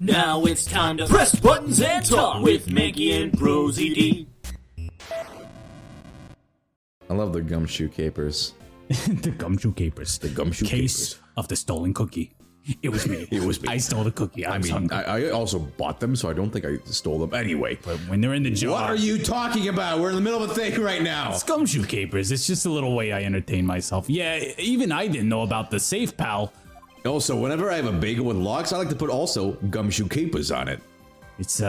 Now it's time to press buttons and talk with Manky and ProZD. I love the Gumshoe capers. The Gumshoe capers. The Gumshoe Case capers. of the stolen cookie. It was me. It was me. I stole the cookie. I was hungry. I also bought them, so I don't think I stole them. Anyway. But when they're in the jar... What are you talking about? We're in the middle of a thing right now. It's Gumshoe capers. It's just a little way I entertain myself. Yeah, even I didn't know about the safe, pal. Also, whenever I have a bagel with lox, I like to put also Gumshoe capers on it. It's,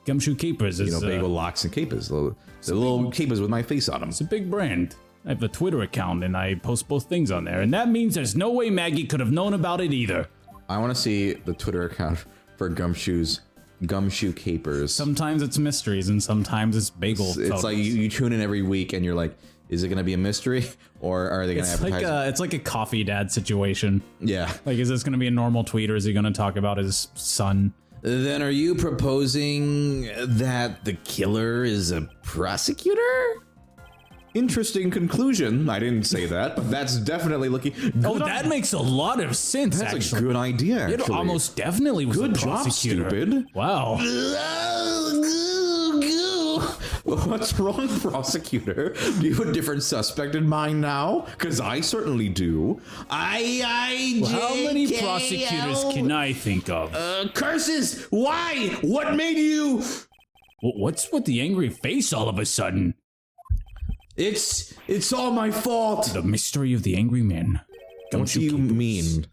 Gumshoe capers. You know, bagel lox and capers. The little capers with my face on them. It's a big brand. I have a Twitter account, and I post both things on there. And that means there's no way Maggie could have known about it either. I want to see the Twitter account for Gumshoe capers. Sometimes it's mysteries, and sometimes it's bagel It's photos. like you tune in every week, and you're like, is it going to be a mystery, or are they going to advertise? It's like a coffee dad situation. Yeah. Like, is this going to be a normal tweet, or is he going to talk about his son? Then are you proposing that the killer is a prosecutor? Interesting conclusion. I didn't say that, but that's definitely looking good. Oh, that makes a lot of sense, That's actually. a good idea, actually. It almost definitely was Good a job, prosecutor. stupid. Wow. What's wrong, prosecutor? Do you have a different suspect in mind now? Because I certainly do. How many prosecutors can I think of? Curses! Why? What made you? What's with the angry face all of a sudden? It's all my fault. The mystery of the angry man. What do you mean?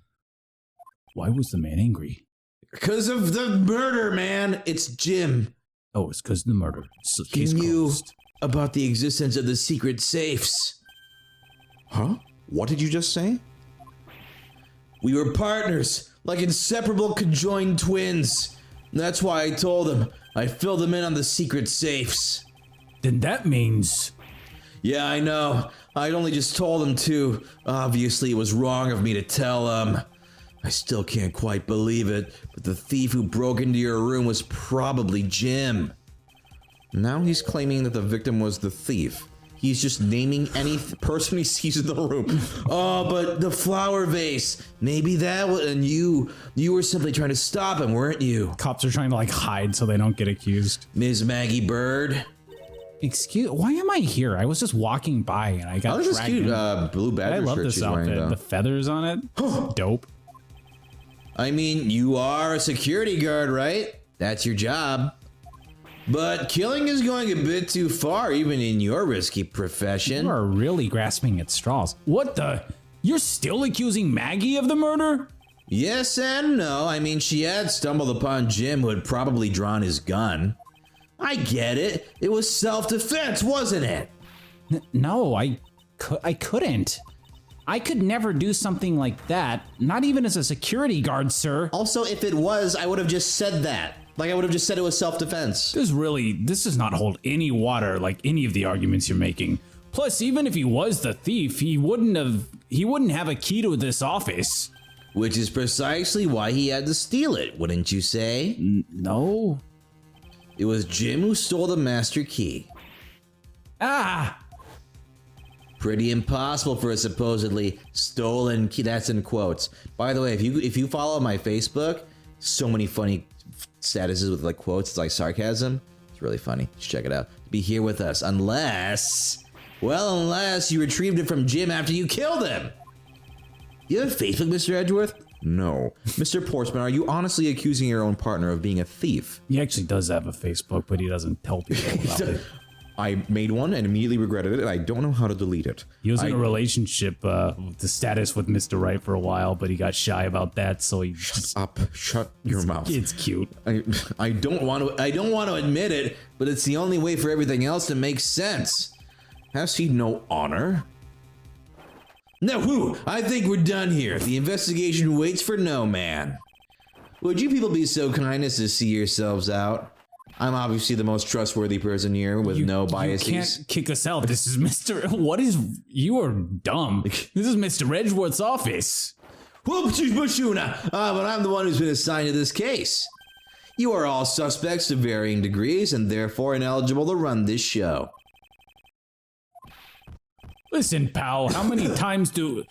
Why was the man angry? Because of the murder, man. It's Jim. Oh, it's because of the murder. So He knew about the existence of the secret safes. Huh? What did you just say? We were partners, like inseparable conjoined twins. That's why I told him. I filled him in on the secret safes. Then that means... Yeah, I know. I'd only just told him to. Obviously, it was wrong of me to tell him. I still can't quite believe it, but the thief who broke into your room was probably Jim. Now he's claiming that the victim was the thief. He's just naming any person he sees in the room. Oh, but the flower vase. Maybe that was... And you were simply trying to stop him, weren't you? Cops are trying to, like, hide so they don't get accused. Ms. Maggie Bird? Why am I here? I was just walking by and I got Oh, this is dragged cute. in. Blue badger I love shirt this she's wearing, outfit. though. The feathers on it. Dope. I mean, you are a security guard, right? That's your job. But killing is going a bit too far, even in your risky profession. You are really grasping at straws. What the? You're still accusing Maggie of the murder? Yes and no. I mean, she had stumbled upon Jim, who had probably drawn his gun. I get it. It was self-defense, wasn't it? No, I couldn't. I could never do something like that, not even as a security guard, sir. Also, if it was, I would have just said that. Like, I would have just said it was self-defense. This does not hold any water like any of the arguments you're making. Plus, even if he was the thief, he wouldn't have a key to this office. Which is precisely why he had to steal it, wouldn't you say? No. It was Jim who stole the master key. Ah! Pretty impossible for a supposedly stolen key. That's in quotes. By the way, if you follow my Facebook, so many funny statuses with like quotes. It's like sarcasm. It's really funny. Just check it out. Be here with us, unless you retrieved it from Jim after you killed him. You have Facebook, Mr. Edgeworth? No. Mr. Portsman, are you honestly accusing your own partner of being a thief? He actually does have a Facebook, but he doesn't tell people about it. I made one and immediately regretted it, and I don't know how to delete it. He was in a relationship, the status with Mr. Right for a while, but he got shy about that, so he just... Shut your mouth. It's cute. I don't want to admit it, but it's the only way for everything else to make sense. Has he no honor? No, I think we're done here. The investigation waits for no man. Would you people be so kind as to see yourselves out? I'm obviously the most trustworthy person here with no biases. You can't kick us out. This is Mr. You are dumb. This is Mr. Edgeworth's office. But I'm the one who's been assigned to this case. You are all suspects to varying degrees and therefore ineligible to run this show. Listen, pal, how many times do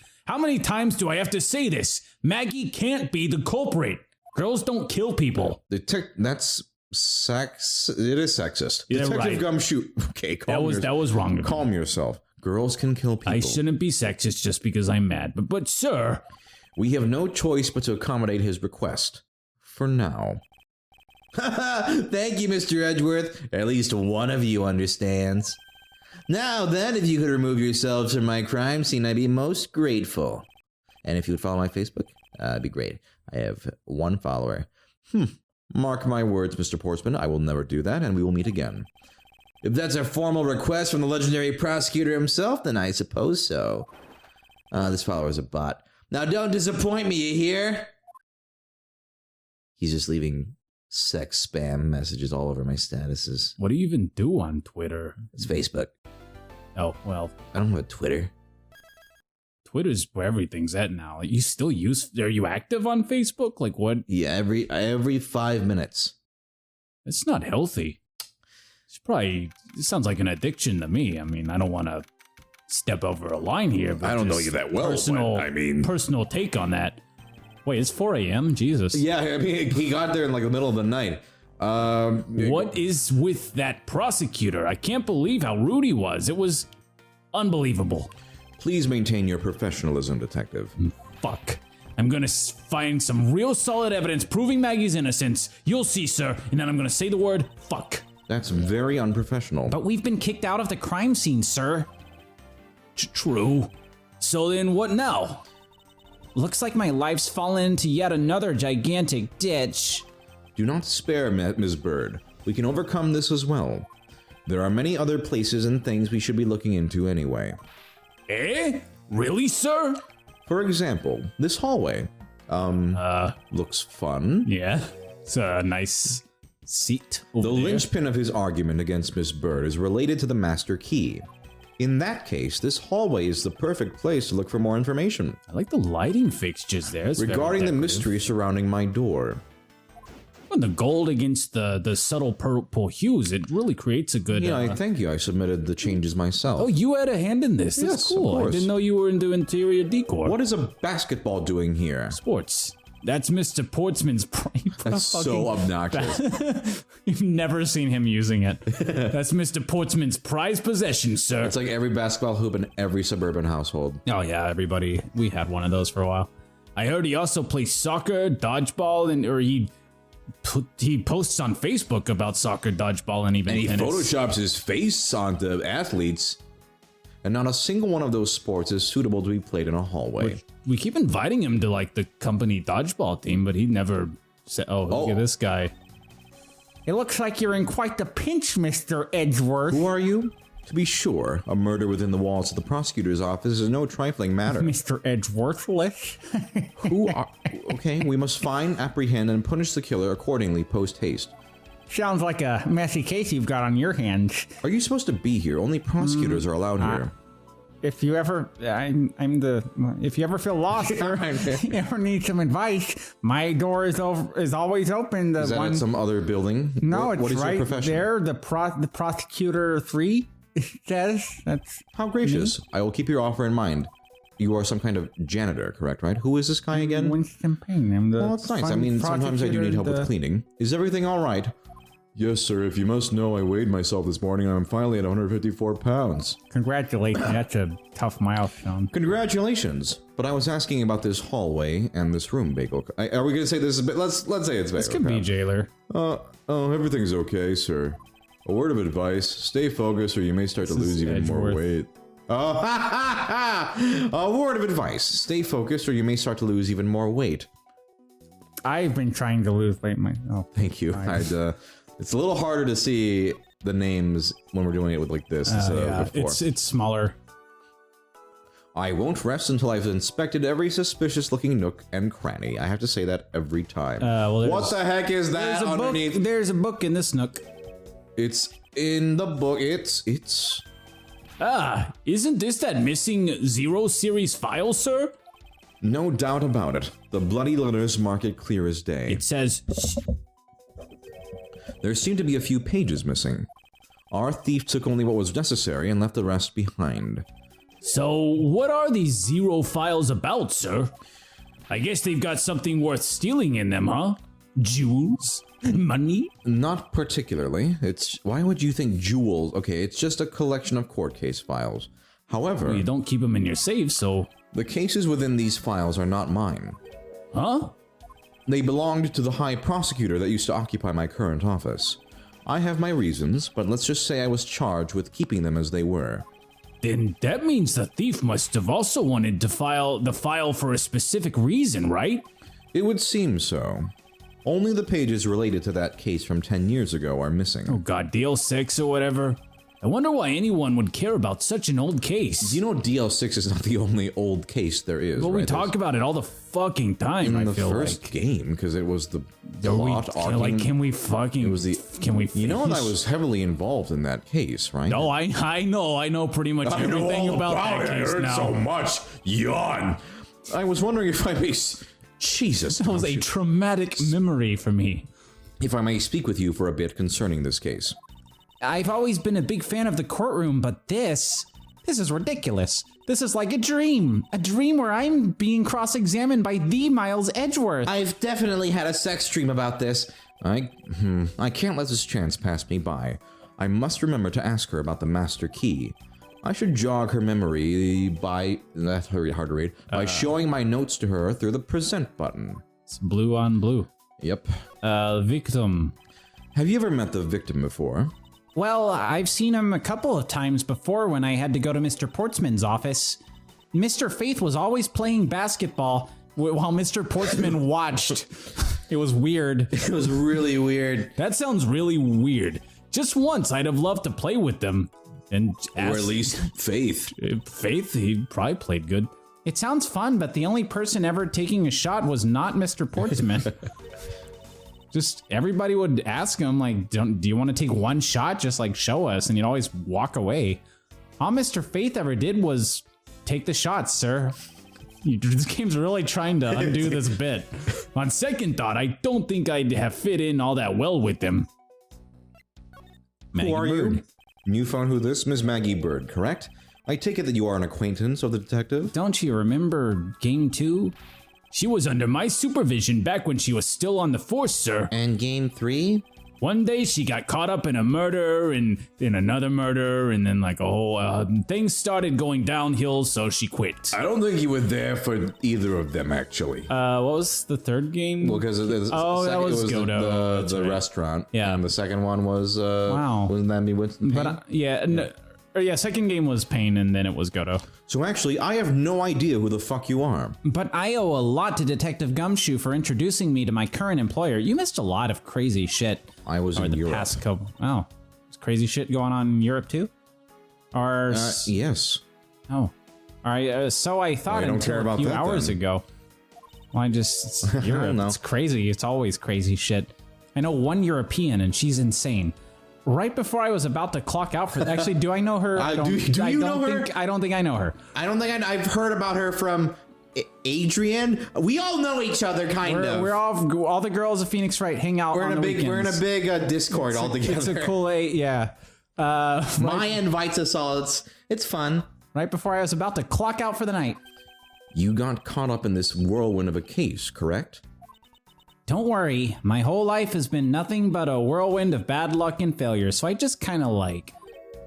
I have to say this? Maggie can't be the culprit. Girls don't kill people. That's sex. It is sexist. Yeah, Detective right. Gumshoe. Okay, That was wrong. To me. Calm yourself. Girls can kill people. I shouldn't be sexist just because I'm mad. But sir, we have no choice but to accommodate his request. For now. Thank you, Mr. Edgeworth. At least one of you understands. Now then, if you could remove yourselves from my crime scene, I'd be most grateful. And if you would follow my Facebook, it'd be great. I have 1 follower. Mark my words, Mr. Portsman, I will never do that, and we will meet again. If that's a formal request from the legendary prosecutor himself, then I suppose so. This follower is a bot. Now don't disappoint me, you hear? He's just leaving sex spam messages all over my statuses. what do you even do on Twitter? It's Facebook. Oh, well, I don't have a Twitter. Twitter's where everything's at now. Like, you still are you active on Facebook? Like what? Yeah, every 5 minutes. It's not healthy. It sounds like an addiction to me. I mean, I don't want to step over a line here, but I don't know just you that well, Personal, but I mean... personal take on that. Wait, it's 4 a.m.? Jesus. Yeah, I mean, he got there in like the middle of the night. What is with that prosecutor? I can't believe how rude he was. It was unbelievable. Please maintain your professionalism, detective. Fuck. I'm gonna find some real solid evidence proving Maggie's innocence. You'll see, sir. And then I'm gonna say the word fuck. That's very unprofessional. But we've been kicked out of the crime scene, sir. True. So then what now? Looks like my life's fallen into yet another gigantic ditch. Do not despair, Ms. Bird. We can overcome this as well. There are many other places and things we should be looking into anyway. Eh? Really, sir? For example, this hallway. Looks fun. Yeah. It's a nice seat over The there. linchpin of his argument against Miss Bird is related to the master key. In that case, this hallway is the perfect place to look for more information. I like the lighting fixtures there. It's very Regarding the decorative. mystery surrounding my door. And the gold against the subtle purple hues, it really creates a good... Yeah, I thank you. I submitted the changes myself. Oh, you had a hand in this. That's Yes, of cool. I course. didn't know you were into interior decor. What is a basketball doing here? Sports. That's Mr. Portsman's... That's so obnoxious. You've never seen him using it. That's Mr. Portsman's prized possession, sir. It's like every basketball hoop in every suburban household. Oh, yeah, everybody. We had one of those for a while. I heard he also plays soccer, dodgeball, or he posts on Facebook about soccer, dodgeball, and even And he tennis. photoshops his face onto athletes. And not a single one of those sports is suitable to be played in a hallway. We keep inviting him to like the company dodgeball team, but he never said, oh, look at this guy. It looks like you're in quite the pinch, Mr. Edgeworth. Who are you? To be sure, a murder within the walls of the prosecutor's office is no trifling matter. Mr. Edgeworthless. Who are... Okay, we must find, apprehend, and punish the killer accordingly post-haste. Sounds like a messy case you've got on your hands. Are you supposed to be here? Only prosecutors are allowed here. If you ever, if you ever feel lost or you ever need some advice, my door is always open. Is that at some other building? No, What it's is right your profession? there. The prosecutor 3 says that's How gracious. I will keep your offer in mind. You are some kind of janitor, correct, right? Who is this guy again? Winston Payne. I'm the Well, that's nice. I mean, sometimes I do need help with cleaning. Is everything all right? Yes, sir. If you must know, I weighed myself this morning and I'm finally at 154 pounds. Congratulations. That's a tough milestone. Congratulations. But I was asking about this hallway and this room, Bagel. Are we going to say this is a bit? Let's say it's Bagel. This could be jailer. Everything's okay, sir. A word of advice. Stay focused or you may start to lose even more Edgeworth. weight. A word of advice. Stay focused or you may start to lose even more weight. I've been trying to lose weight myself. Thank you. It's a little harder to see the names when we're doing it with like this instead of before. It's smaller. I won't rest until I've inspected every suspicious-looking nook and cranny. I have to say that every time. What the heck is that underneath? There's a book in this nook. It's in the book. It's... Isn't this that missing 0 series file, sir? No doubt about it. The bloody letters mark it clear as day. It says... There seem to be a few pages missing. Our thief took only what was necessary and left the rest behind. So, what are these 0 files about, sir? I guess they've got something worth stealing in them, huh? Jewels? Money? Not particularly. Why would you think jewels? Okay, it's just a collection of court case files. However, Well, you don't keep them in your safe, so... the cases within these files are not mine. Huh? They belonged to the high prosecutor that used to occupy my current office. I have my reasons, but let's just say I was charged with keeping them as they were. Then that means the thief must have also wanted to file the file for a specific reason, right? It would seem so. Only the pages related to that case from 10 years ago are missing. Oh god, DL6 or whatever. I wonder why anyone would care about such an old case. You know DL6 is not the only old case there is, Well, right? we talk about it all the fucking time, in I the feel first like. game, because it was the Are we- plot arguing. like, can we fucking... It was the... Can we You know that I finish? was heavily involved in that case, right? No, I know pretty much everything about that case now. much. Yawn. I was wondering if I may... Jesus. That was a traumatic memory for me. If I may speak with you for a bit concerning this case. I've always been a big fan of the courtroom, but this is ridiculous. This is like a dream where I'm being cross-examined by the Miles Edgeworth. I've definitely had a sex dream about this. I can't let this chance pass me by. I must remember to ask her about the master key. I should jog her memory by, that's very hard to read, by showing my notes to her through the present button. It's blue on blue. Yep. Victim. Have you ever met the victim before? Well, I've seen him a couple of times before when I had to go to Mr. Portsman's office. Mr. Faith was always playing basketball while Mr. Portsman watched. It was weird. It was really weird. That sounds really weird. Just once, I'd have loved to play with them. And Or at least Faith. Faith, he probably played good. It sounds fun, but the only person ever taking a shot was not Mr. Portsman. Just everybody would ask him, like, do you want to take one shot? Just like show us, and he'd always walk away. All Mr. Faith ever did was take the shots, sir. This game's really trying to undo this bit. On second thought, I don't think I'd have fit in all that well with them. Who are you? You found who this? Miss Maggie Bird, correct? I take it that you are an acquaintance of the detective? Don't you remember Game 2? She was under my supervision back when she was still on the force, sir. And Game 3? One day she got caught up in a murder and in another murder, and then like a whole things started going downhill, so she quit. I don't think you were there for either of them, actually. What was the third game? Well, because that was Godot. the restaurant. Yeah. And the second one was, Wow. wasn't that me Winston Payne? But second game was Pain, and then it was Godot. So actually, I have no idea who the fuck you are. But I owe a lot to Detective Gumshoe for introducing me to my current employer. You missed a lot of crazy shit. I was Or in the Europe. past couple. Oh, there's crazy shit going on in Europe too? Or Yes. oh, all right. So I thought you don't until care a about few that, hours then. ago. Well, it's Europe. know. It's crazy. It's always crazy shit. I know one European, and she's insane. Right before I was about to clock out for actually, do I know her? do you know her? I don't think I know her. I don't think I've heard about her from Adrian. We all know each other, We're all the girls of Phoenix Wright hang out. We're on in a the big weekends. Discord all together. It's a cool yeah. Maya invites us all. It's fun. Right before I was about to clock out for the night. You got caught up in this whirlwind of a case, correct? Don't worry, my whole life has been nothing but a whirlwind of bad luck and failure, so I just kind of like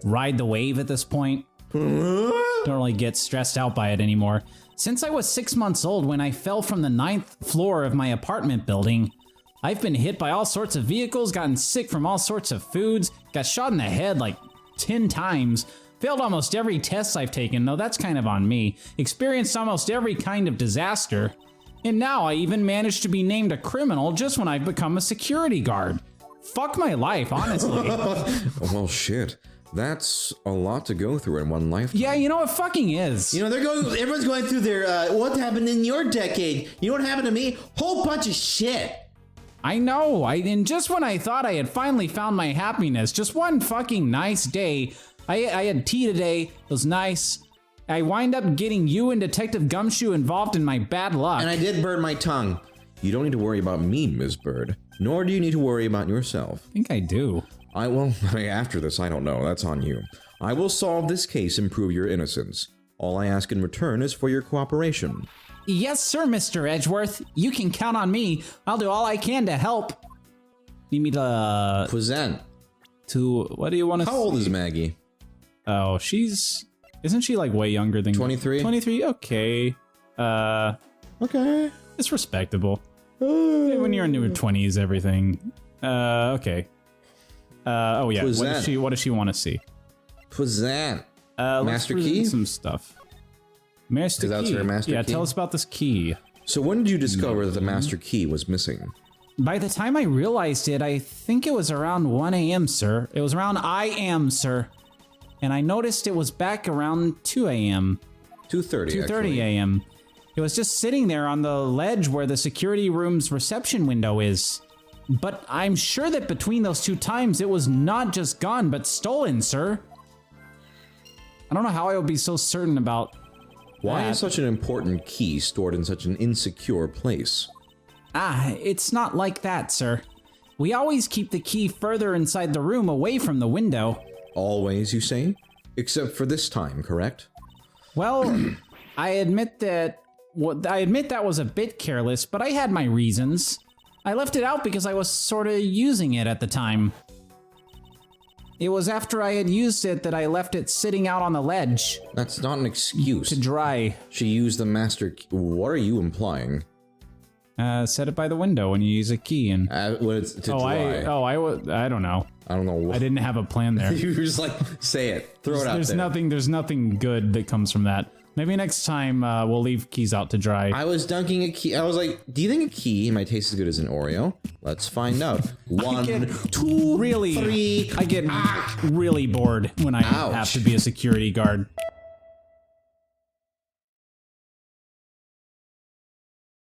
ride the wave at this point. Don't really get stressed out by it anymore. Since I was 6 months old when I fell from the 9th floor of my apartment building, I've been hit by all sorts of vehicles, gotten sick from all sorts of foods, got shot in the head like 10 times, failed almost every test I've taken, though that's kind of on me, experienced almost every kind of disaster. And now I even managed to be named a criminal just when I've become a security guard. Fuck my life, honestly. Well, shit. That's a lot to go through in one lifetime. Yeah, you know it fucking is. You know, everyone's going through their, what happened in your decade? You know what happened to me? Whole bunch of shit. I know, and just when I thought I had finally found my happiness, just one fucking nice day, I had tea today, it was nice. I wind up getting you and Detective Gumshoe involved in my bad luck. And I did burn my tongue. You don't need to worry about me, Ms. Bird. Nor do you need to worry about yourself. I think I do. After this, I don't know. That's on you. I will solve this case and prove your innocence. All I ask in return is for your cooperation. Yes, sir, Mr. Edgeworth. You can count on me. I'll do all I can to help. Need me to... Present. What do you want to How old is Maggie? Oh, isn't she like way younger than... 23? 23? Okay. Okay. It's respectable. When you're in your 20s, everything. Okay. Oh yeah. Present. What does she want to see? Present. Master key? Some stuff. Master key. That's her master key? Yeah, tell us about this key. So when did you discover that the master key was missing? By the time I realized it, I think it was around 1 a.m., sir. It was around I am, sir. And I noticed it was back around 2 a.m. 2:30. 2:30 a.m. It was just sitting there on the ledge where the security room's reception window is. But I'm sure that between those two times, it was not just gone, but stolen, sir. I don't know how I would be so certain about Why that. is such an important key stored in such an insecure place? It's not like that, sir. We always keep the key further inside the room away from the window. Always, you say? Except for this time, correct? Well, I admit that was a bit careless, but I had my reasons. I left it out because I was sort of using it at the time. It was after I had used it that I left it sitting out on the ledge That's not an excuse. to dry. She used the master key. What are you implying? Set it by the window when you use a key and... When it's to dry. I don't know. I don't know. I didn't have a plan there. You were just like, say it. Throw it out there. There's nothing good that comes from that. Maybe next time we'll leave keys out to dry. I was dunking a key. I was like, do you think a key might taste as good as an Oreo? Let's find out. 1, 2, really, 3. I get really bored when I have to be a security guard.